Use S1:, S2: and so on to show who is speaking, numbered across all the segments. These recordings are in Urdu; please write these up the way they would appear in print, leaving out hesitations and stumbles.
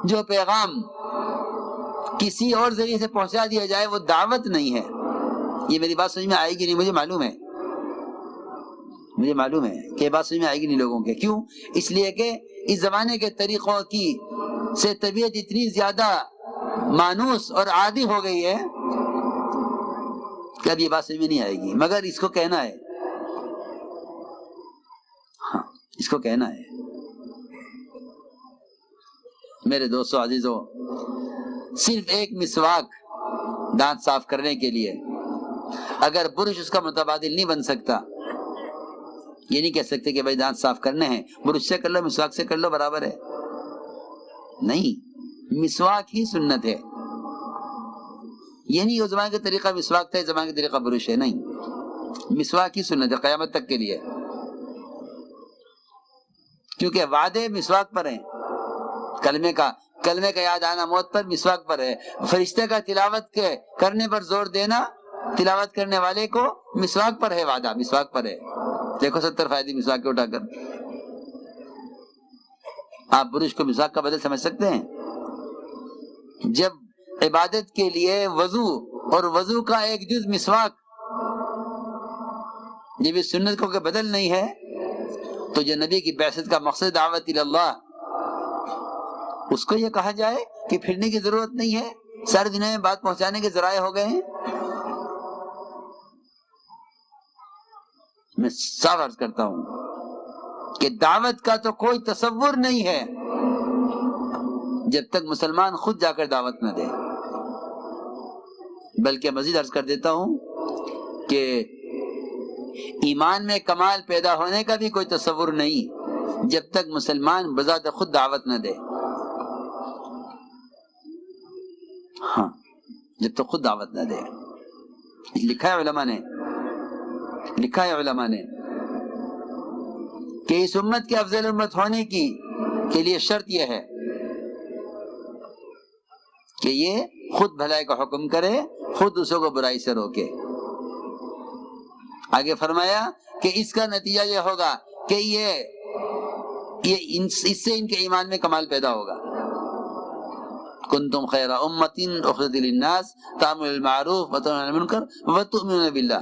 S1: جو پیغام کسی اور ذریعے سے پہنچا دیا جائے وہ دعوت نہیں ہے. یہ میری بات سمجھ میں آئے گی نہیں، مجھے معلوم ہے کہ یہ بات سمجھ میں آئے گی نہیں لوگوں کے. کیوں؟ اس لیے کہ اس زمانے کے طریقوں کی سے طبیعت اتنی زیادہ مانوس اور عادی ہو گئی ہے کہ اب یہ بات سمجھ میں نہیں آئے گی، مگر اس کو کہنا ہے. ہاں، اس کو کہنا ہے. میرے دوستو عزیزو، صرف ایک مسواک دانت صاف کرنے کے لیے اگر برش اس کا متبادل نہیں بن سکتا، یہ نہیں کہہ سکتے کہ بھائی دانت صاف کرنے ہیں، برش سے کر لو، مسواک سے کر لو، برابر ہے. نہیں، مسواک ہی سنت ہے. یہ نہیں اس زمانے کا طریقہ مسواک تھا، اس زمانے کا طریقہ برش ہے. نہیں، مسواک ہی سنت ہے قیامت تک کے لیے، کیونکہ وعدے مسواک پر ہیں. کلمے کا یاد آنا موت پر، مسواک پر ہے. فرشتے کا تلاوت کے کرنے پر زور دینا تلاوت کرنے والے کو مسواک پر ہے، وعدہ مسواک پر ہے. دیکھو 70 فائدے مسواک کے اٹھا کر. آپ برش کو مسواک کا بدل سمجھ سکتے ہیں؟ جب عبادت کے لیے وضو اور وضو کا ایک جز مسواک جب اس سنت کو بدل نہیں ہے تو جو نبی کی بعثت کا مقصد دعوت اللہ، اس کو یہ کہا جائے کہ پھرنے کی ضرورت نہیں ہے، ساری دنیا میں بات پہنچانے کے ذرائع ہو گئے ہیں. میں صاف عرض کرتا ہوں کہ دعوت کا تو کوئی تصور نہیں ہے جب تک مسلمان خود جا کر دعوت نہ دے. بلکہ مزید عرض کر دیتا ہوں کہ ایمان میں کمال پیدا ہونے کا بھی کوئی تصور نہیں جب تک مسلمان بذات خود دعوت نہ دے. ہاں، جب تک خود دعوت نہ دے. لکھا ہے علماء نے کہ اس امت کے افضل امت ہونے کے لیے شرط یہ ہے کہ یہ خود بھلائی کا حکم کرے، خود دوسروں کو برائی سے روکے. آگے فرمایا کہ اس کا نتیجہ یہ ہوگا کہ اس سے ان کے ایمان میں کمال پیدا ہوگا. کنتم خیر امۃ اخرجت للناس تأمرون بالمعروف وتنهون عن المنکر وتؤمنون باللہ.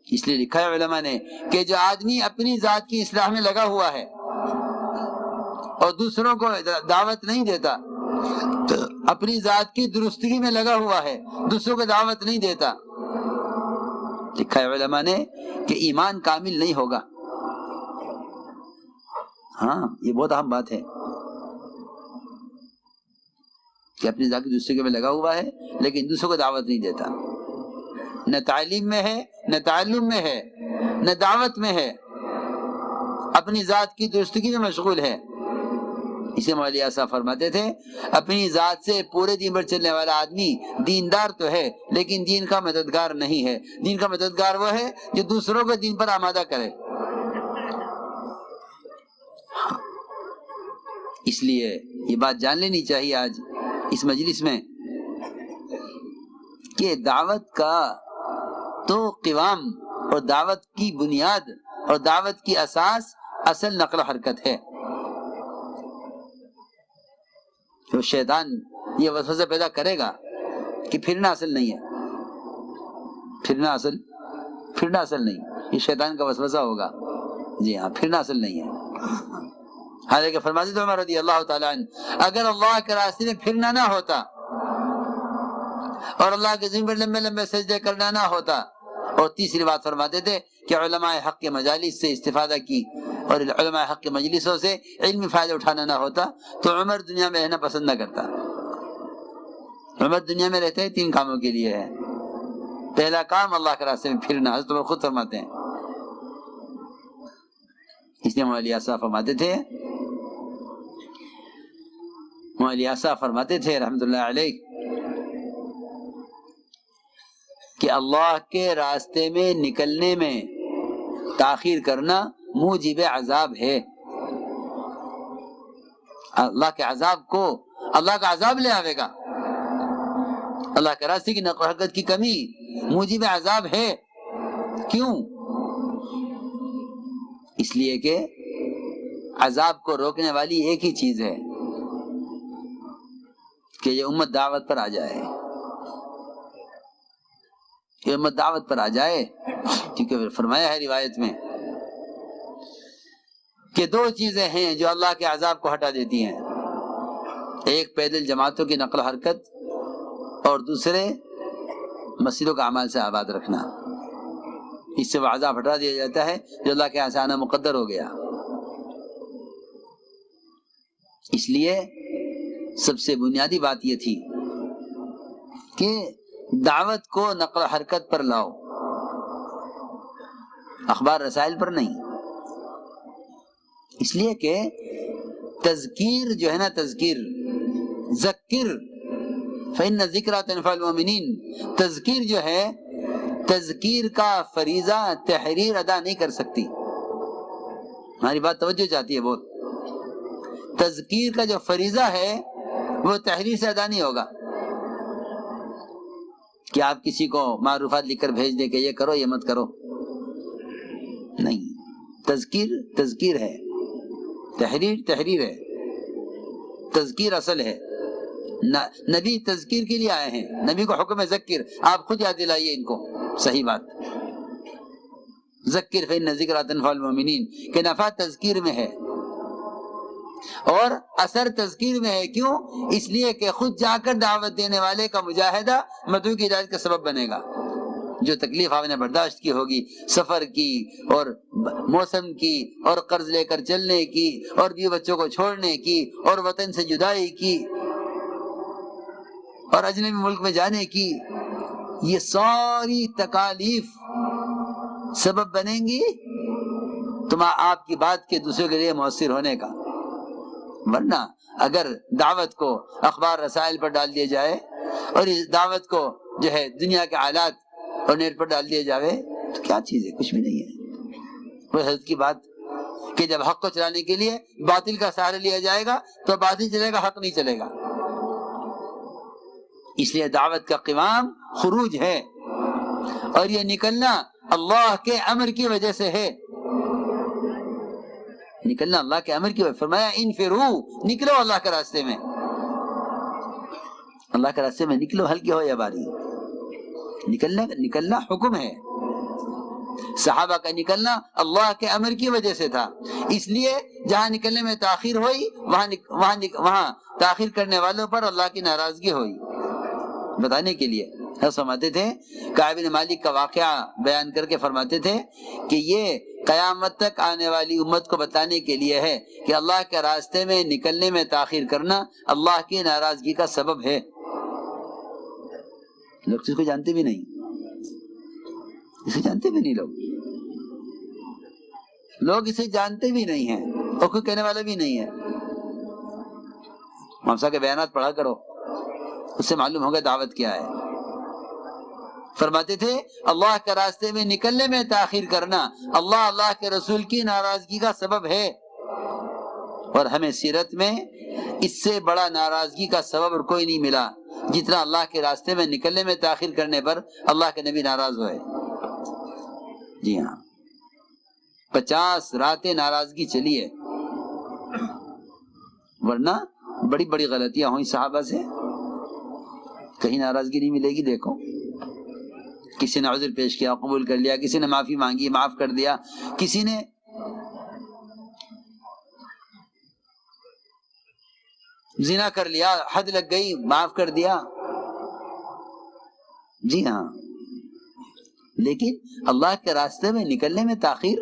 S1: اس لیے لکھا ہے علماء نے کہ جو آدمی اپنی ذات کی اصلاح میں لگا ہوا ہے اور دوسروں کو دعوت نہیں دیتا، اپنی ذات کی درستگی میں لگا ہوا ہے، دوسروں کو دعوت نہیں دیتا، لکھا ہے علماء نے کہ ایمان کامل نہیں ہوگا. ہاں، یہ بہت اہم بات ہے کہ اپنی ذات کی درستگی میں لگا ہوا ہے لیکن دوسروں کو دعوت نہیں دیتا. نہ تعلیم میں ہے، نہ تعلم میں ہے، نہ دعوت میں ہے، اپنی ذات کی درستگی میں مشغول ہے. اسے مولانا صاحب فرماتے تھے اپنی ذات سے پورے دین پر چلنے والا آدمی دیندار تو ہے لیکن دین کا مددگار نہیں ہے. دین کا مددگار وہ ہے جو دوسروں کو دین پر آمادہ کرے. اس لیے یہ بات جان لینی چاہیے آج اس مجلس میں کہ دعوت کا تو قوام اور دعوت کی بنیاد اور دعوت کی اساس اصل نقل و حرکت ہے. تو شیطان یہ وسوسہ پیدا کرے گا کہ پھرنا اصل نہیں ہے، پھرنا اصل نہیں، یہ شیطان کا وسوسہ ہوگا. جی ہاں، پھرنا اصل نہیں ہے. حالانکہ فرماتے تھے عمر رضی اللہ تعالیٰ عنہ اگر اللہ کے راستے میں پھرنا نہ ہوتا اور اللہ کے زمین پر لمبے لمبے سجدے کرنا نہ ہوتا، اور تیسری بات فرماتے تھے کہ علماء حق کے مجالس سے استفادہ کی اور علماء حق کے مجلسوں سے علمی فائدہ اٹھانا نہ ہوتا تو عمر دنیا میں رہنا پسند نہ کرتا. عمر دنیا میں رہتے ہیں 3 کاموں کے لیے ہے. پہلا کام اللہ کے راستے میں پھرنا، حضرت عمر خود فرماتے ہیں. اس لیے مولانا صاحب فرماتے تھے رحمت اللہ علیہ کہ اللہ کے راستے میں نکلنے میں تاخیر کرنا موجب عذاب ہے. اللہ کے عذاب کو اللہ کا عذاب لے آئے گا. اللہ کے راستے کی نقل و حرکت کی کمی موجب عذاب ہے. کیوں؟ اس لیے کہ عذاب کو روکنے والی ایک ہی چیز ہے، کہ یہ امت دعوت پر آ جائے، یہ امت دعوت پر آ جائے، کیونکہ فرمایا ہے روایت میں کہ دو چیزیں ہیں جو اللہ کے عذاب کو ہٹا دیتی ہیں، ایک پیدل جماعتوں کی نقل و حرکت، اور دوسرے مسجدوں کا اعمال سے آباد رکھنا۔ اس سے وہ عذاب ہٹا دیا جاتا ہے جو اللہ کے یہاں سے آنا مقدر ہو گیا۔ اس لیے سب سے بنیادی بات یہ تھی کہ دعوت کو نقل و حرکت پر لاؤ، اخبار رسائل پر نہیں۔ اس لیے کہ تذکیر جو ہے نا، تذکیر، ذکر فإن الذکریٰ تنفع المؤمنین، تذکیر جو ہے، تذکیر کا فریضہ تحریر ادا نہیں کر سکتی۔ ہماری بات توجہ چاہتی ہے بہت۔ تذکیر کا جو فریضہ ہے وہ تحریر سے ادا نہیں ہوگا کہ آپ کسی کو معروفات لکھ کر بھیج دیں کہ یہ کرو یہ مت کرو، نہیں۔ تذکیر تذکیر ہے، تحریر تحریر ہے، تذکیر اصل ہے۔ نبی تذکیر کے لیے آئے ہیں، نبی کو حکم ہے ذکر، آپ خود یاد دلائیے ان کو، صحیح بات۔ ذکر فإن الذکریٰ تنفع المؤمنین، کہ نفع تذکیر میں ہے اور اثر تذکیر میں ہے۔ کیوں؟ اس لیے کہ خود جا کر دعوت دینے والے کا مجاہدہ مدعو کی ہدایت کا سبب بنے گا۔ جو تکلیف آپ نے برداشت کی ہوگی، سفر کی اور موسم کی اور قرض لے کر چلنے کی اور بیوی بچوں کو چھوڑنے کی اور وطن سے جدائی کی اور اجنبی ملک میں جانے کی، یہ ساری تکالیف سبب بنیں گی آپ کی بات کے دوسروں کے لیے مؤثر ہونے کا۔ ورنہ اگر دعوت کو اخبار رسائل پر ڈال دیا جائے اور اس دعوت کو جو ہے دنیا کے آلات اور نیٹ پر ڈال دیا جائے تو کیا چیز ہے؟ کچھ بھی نہیں ہے۔ وہ حضرت کی بات کہ جب حق کو چلانے کے لیے باطل کا سہارا لیا جائے گا تو باطل چلے گا، حق نہیں چلے گا۔ اس لیے دعوت کا قوام خروج ہے اور یہ نکلنا اللہ کے امر کی وجہ سے ہے، نکلنا اللہ کے امر کی وجہ۔ فرمایا انفرو، نکلو اللہ کے راستے میں، اللہ کے راستے میں نکلو، ہلکی ہو یا باری۔ نکلنا حکم ہے۔ صحابہ کا نکلنا اللہ کے امر کی وجہ سے تھا، اس لیے جہاں نکلنے میں تاخیر ہوئی وہاں تاخیر کرنے والوں پر اللہ کی ناراضگی ہوئی، بتانے کے لیے۔ فرماتے تھے، کعب بن مالک کا واقعہ بیان کر کے فرماتے تھے کہ یہ قیامت تک آنے والی امت کو بتانے کے لیے ہے کہ اللہ کے راستے میں نکلنے میں تاخیر کرنا اللہ کی ناراضگی کا سبب ہے۔ لوگ اس کو جانتے بھی نہیں، اسے جانتے بھی نہیں، لوگ اسے جانتے بھی نہیں ہیں اور کوئی کہنے والا بھی نہیں ہے۔ موسیٰ کے بیانات پڑھا کرو، اس سے معلوم ہوگا دعوت کیا ہے۔ فرماتے تھے اللہ کے راستے میں نکلنے میں تاخیر کرنا اللہ کے رسول کی ناراضگی کا سبب ہے، اور ہمیں سیرت میں اس سے بڑا ناراضگی کا سبب اور کوئی نہیں ملا جتنا اللہ کے راستے میں نکلنے میں تاخیر کرنے پر اللہ کے نبی ناراض ہوئے۔ جی ہاں، 50 راتیں ناراضگی چلی ہے، ورنہ بڑی بڑی غلطیاں ہوئی صحابہ سے، کہیں ناراضگی نہیں ملے گی۔ دیکھو، کسی نے عذر پیش کیا، قبول کر لیا، کسی نے معافی مانگی، معاف کر دیا، کسی نے زنا کر لیا، حد لگ گئی، معاف کر دیا۔ جی ہاں، لیکن اللہ کے راستے میں نکلنے میں تاخیر،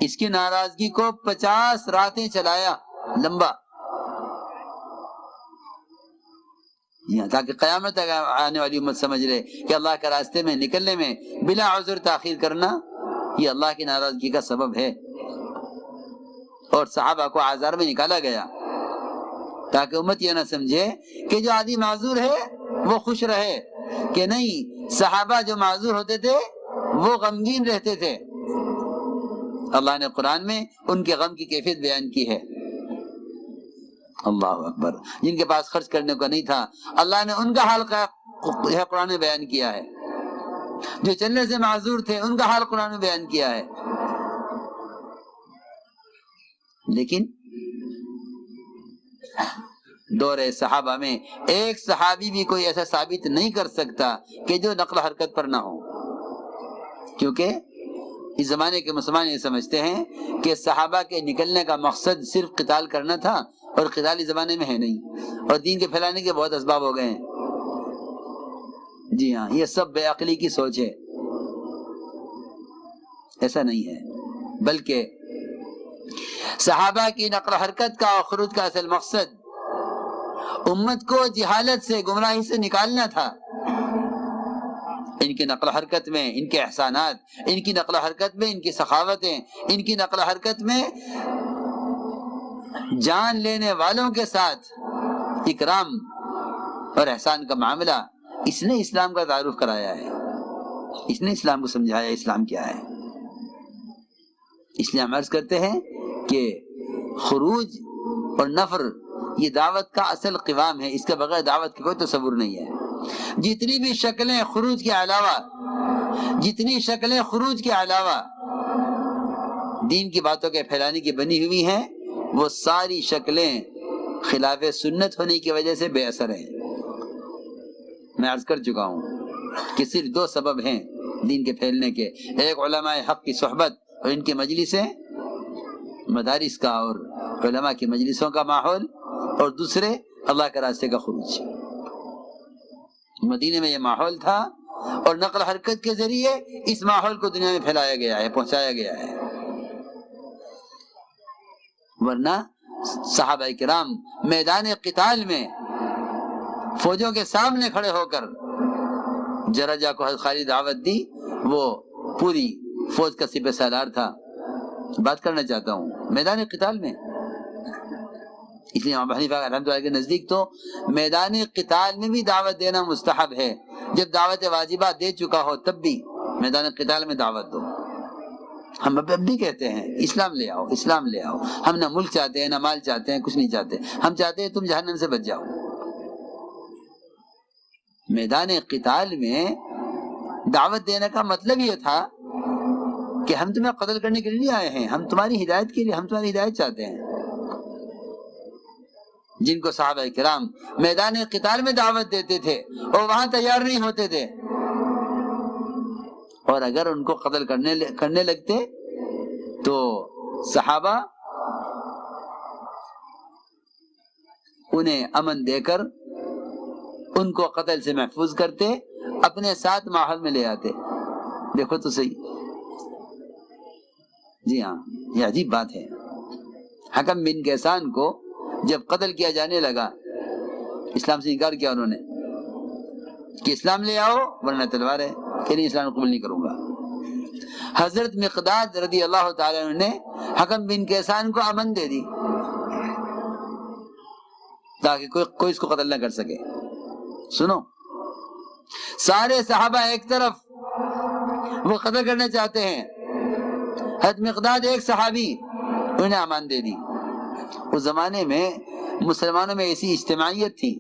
S1: اس کی ناراضگی کو 50 راتیں چلایا لمبا، تاکہ قیامت تک آنے والی امت سمجھ لے کہ اللہ کے راستے میں نکلنے میں بلا عذر تاخیر کرنا یہ اللہ کی ناراضگی کا سبب ہے۔ اور صحابہ کو آزار میں نکالا گیا تاکہ امت یہ نہ سمجھے کہ جو آدمی معذور ہے وہ خوش رہے، کہ نہیں، صحابہ جو معذور ہوتے تھے وہ غمگین رہتے تھے۔ اللہ نے قرآن میں ان کے غم کی کیفیت بیان کی ہے۔ اللہ اکبر، جن کے پاس خرچ کرنے کو نہیں تھا اللہ نے ان کا حال قرآن میں بیان کیا ہے، جو چلنے سے معذور تھے ان کا حال قرآن میں بیان کیا ہے۔ لیکن دور صحابہ میں ایک صحابی بھی کوئی ایسا ثابت نہیں کر سکتا کہ جو نقل و حرکت پر نہ ہو، کیونکہ اس زمانے کے مسلمان یہ سمجھتے ہیں کہ صحابہ کے نکلنے کا مقصد صرف قتال کرنا تھا، اور قتال اس زمانے میں ہے نہیں، اور دین کے پھیلانے کے بہت اسباب ہو گئے ہیں۔ جی ہاں، یہ سب بے عقلی کی سوچ ہے، ایسا نہیں ہے، بلکہ صحابہ کی نقل و حرکت کا اور خروج کا اصل مقصد امت کو جہالت سے، گمراہی سے نکالنا تھا۔ ان کی نقل و حرکت میں ان کے احسانات، ان کی نقل و حرکت میں ان کی سخاوتیں، ان کی نقل و حرکت میں جان لینے والوں کے ساتھ اکرام اور احسان کا معاملہ، اس نے اسلام کا تعارف کرایا ہے، اس نے اسلام کو سمجھایا اسلام کیا ہے۔ اس لیے ہم عرض کرتے ہیں کہ خروج اور نفر یہ دعوت کا اصل قوام ہے، اس کے بغیر دعوت کا کوئی تصور نہیں ہے۔ جتنی بھی شکلیں خروج کے علاوہ، جتنی شکلیں خروج کے علاوہ دین کی باتوں کے پھیلانے کی بنی ہوئی ہیں، وہ ساری شکلیں خلاف سنت ہونے کی وجہ سے بے اثر ہیں۔ میں عرض کر چکا ہوں کہ صرف دو سبب ہیں دین کے پھیلنے کے، ایک علماء حق کی صحبت اور ان کی مجلسیں، مدارس کا اور علماء کی مجلسوں کا ماحول، اور دوسرے اللہ کے راستے کا خروج۔ مدینے میں یہ ماحول تھا، اور نقل حرکت کے ذریعے اس ماحول کو دنیا میں پھیلایا گیا ہے، پہنچایا گیا ہے۔ ورنہ صحابہ کرام میدان قتال میں فوجوں کے سامنے کھڑے ہو کر جرجہ کو خالی دعوت دی، وہ پوری فوج کا سپہ سالار تھا۔ بات کرنا چاہتا ہوں میدان قتال میں، اس لیے امام حنیفہ رحمۃ اللہ کے نزدیک تو میدان قتال میں بھی دعوت دینا مستحب ہے۔ جب دعوت واجبہ دے چکا ہو تب بھی میدان قتال میں دعوت دو۔ ہم اب بھی کہتے ہیں اسلام لے آؤ، اسلام لے آؤ۔ ہم نہ ملک چاہتے ہیں، نہ مال چاہتے ہیں، کچھ نہیں چاہتے، ہم چاہتے ہیں تم جہنم سے بچ جاؤ۔ میدان قتال میں دعوت دینے کا مطلب یہ تھا کہ ہم تمہیں قتل کرنے کے لیے آئے ہیں، ہم تمہاری ہدایت کے لیے، ہم تمہاری ہدایت چاہتے ہیں۔ جن کو صحابہ کرام میدان قتال میں دعوت دیتے تھے اور وہاں تیار نہیں ہوتے تھے، اور اگر ان کو قتل کرنے لگتے تو صحابہ انہیں امن دے کر ان کو قتل سے محفوظ کرتے، اپنے ساتھ ماحول میں لے آتے۔ دیکھو تو صحیح، جی ہاں، یہ عجیب بات ہے۔ حکم بن کیسان کو جب قتل کیا جانے لگا، اسلام سے انکار کیا انہوں نے کہ اسلام لے آؤ ورنہ تلوار ہے، کہ نہیں اسلام قبول نہیں کروں گا۔ حضرت مقداد رضی اللہ تعالی عنہ نے حکم بن کیسان کو امن دے دی تاکہ کوئی اس کو قتل نہ کر سکے۔ سنو، سارے صحابہ ایک طرف وہ قتل کرنا چاہتے ہیں، حضرت مقداد ایک صحابی انہیں امان دے دی۔ اس زمانے میں مسلمانوں میں ایسی اجتماعیت تھی،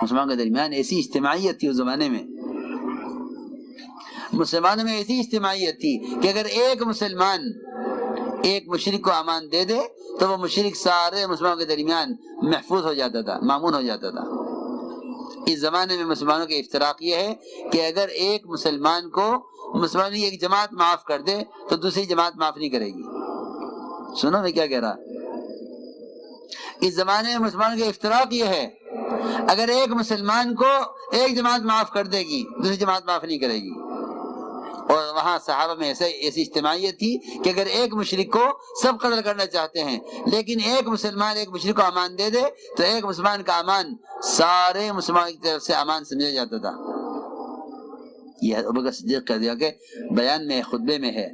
S1: مسلمانوں کے درمیان ایسی اجتماعیت تھی، اس زمانے میں مسلمانوں میں ایسی اجتماعیت تھی کہ اگر ایک مسلمان ایک مشرک کو امان دے دے تو وہ مشرک سارے مسلمانوں کے درمیان محفوظ ہو جاتا تھا، مامون ہو جاتا تھا۔ اس زمانے میں مسلمانوں کے افتراق یہ ہے کہ اگر ایک مسلمان کو مسلمان ایک جماعت معاف کر دے تو دوسری جماعت معاف نہیں کرے گی۔ سنو میں کیا کہہ رہا، اس زمانے میں مسلمانوں کے افتراق یہ ہے اگر ایک مسلمان کو ایک جماعت معاف کر دے گی دوسری جماعت معاف نہیں کرے گی۔ اور وہاں صحابہ میں ایسی اجتماعیت تھی کہ اگر ایک مشرک کو سب قتل کرنا چاہتے ہیں لیکن ایک مسلمان ایک مشرک کو امان دے دے تو ایک مسلمان کا امان سارے مسلمانوں کی طرف سے امان سمجھا جاتا تھا۔ یہ ابوبکر صدیق کا دیا کہ بیان میں خطبے میں ہے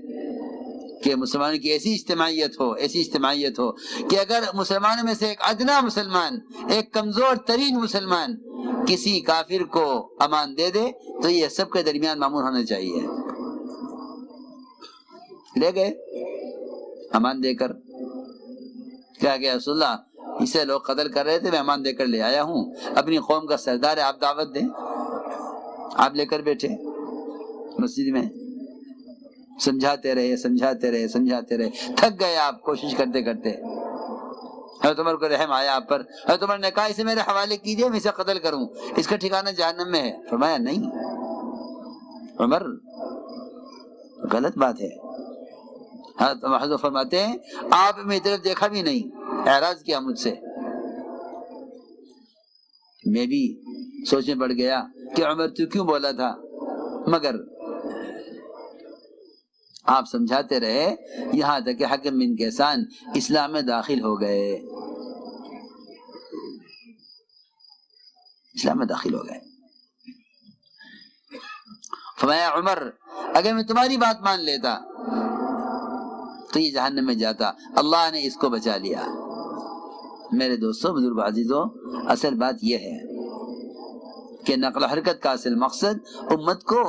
S1: کہ مسلمانوں کی ایسی اجتماعیت ہو کہ اگر مسلمانوں میں سے ایک ادنا مسلمان، ایک کمزور ترین مسلمان کسی کافر کو امان دے دے تو یہ سب کے درمیان معمول ہونا چاہیے۔ لے گئے امان دے کر، کیا کہ رسول اللہ اسے لوگ قتل کر رہے تھے، میں امان دے کر لے آیا ہوں، اپنی قوم کا سردار ہے، آپ دعوت دیں۔ آپ لے کر بیٹھے مسجد میں، سمجھاتے رہے تھک گئے آپ کوشش کرتے کرتے۔ حضرت عمر کو رحم آیا آپ پر، حضرت عمر نے کہا اسے میرے حوالے کیجیے، میں اسے قتل کروں، اس کا ٹھکانہ جہنم میں ہے۔ فرمایا نہیں عمر، غلط بات ہے۔ حضرت فرماتے ہیں آپ میری طرف دیکھا بھی نہیں، اعراض کیا مجھ سے۔ میں بھی سوچ میں پڑ گیا کہ عمر تو کیوں بولا تھا، مگر آپ سمجھاتے رہے یہاں تک کہ حکم بن کیسان اسلام میں داخل ہو گئے، اسلام میں داخل ہو گئے۔ فرمایا عمر اگر میں تمہاری بات مان لیتا تو یہ جہنم میں جاتا، اللہ نے اس کو بچا لیا۔ میرے دوستوں، بزرگ عزیزوں، اصل بات یہ ہے کہ نقل و حرکت کا اصل مقصد امت کو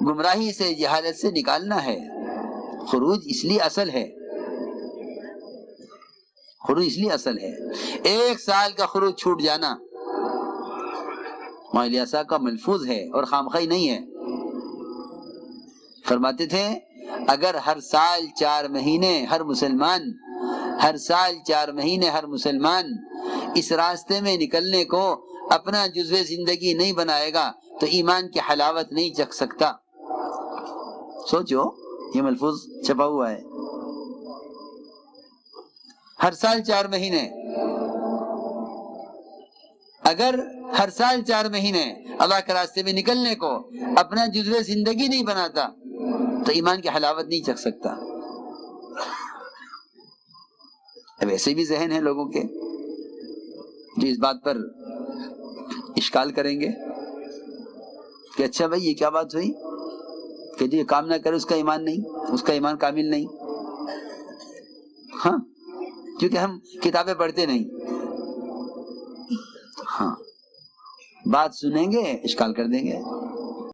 S1: گمراہی سے، جہالت سے نکالنا ہے۔ خروج اس لیے اصل ہے، خروج اس لیے اصل ہے۔ 1 سال کا خروج چھوٹ جانا مولانا صاحب کا ملفوظ ہے اور خامخواہ نہیں ہے۔ فرماتے تھے اگر ہر سال 4 مہینے ہر مسلمان، ہر سال 4 مہینے ہر مسلمان اس راستے میں نکلنے کو اپنا جزو زندگی نہیں بنائے گا تو ایمان کی حلاوت نہیں چکھ سکتا۔ سوچو، یہ ملفوظ چھپا ہوا ہے، ہر سال 4 مہینے، اگر ہر سال 4 مہینے اللہ کے راستے میں نکلنے کو اپنا جزو زندگی نہیں بناتا تو ایمان کی حلاوت نہیں چکھ سکتا۔ اب ایسے بھی ذہن ہیں لوگوں کے جو اس بات پر اشکال کریں گے کہ اچھا بھائی یہ کیا بات ہوئی کہ جو یہ کام نہ کرے اس کا ایمان نہیں، اس کا ایمان کامل نہیں۔ ہاں، کیونکہ ہم کتابیں پڑھتے نہیں۔ ہاں، بات سنیں گے اشکال کر دیں گے۔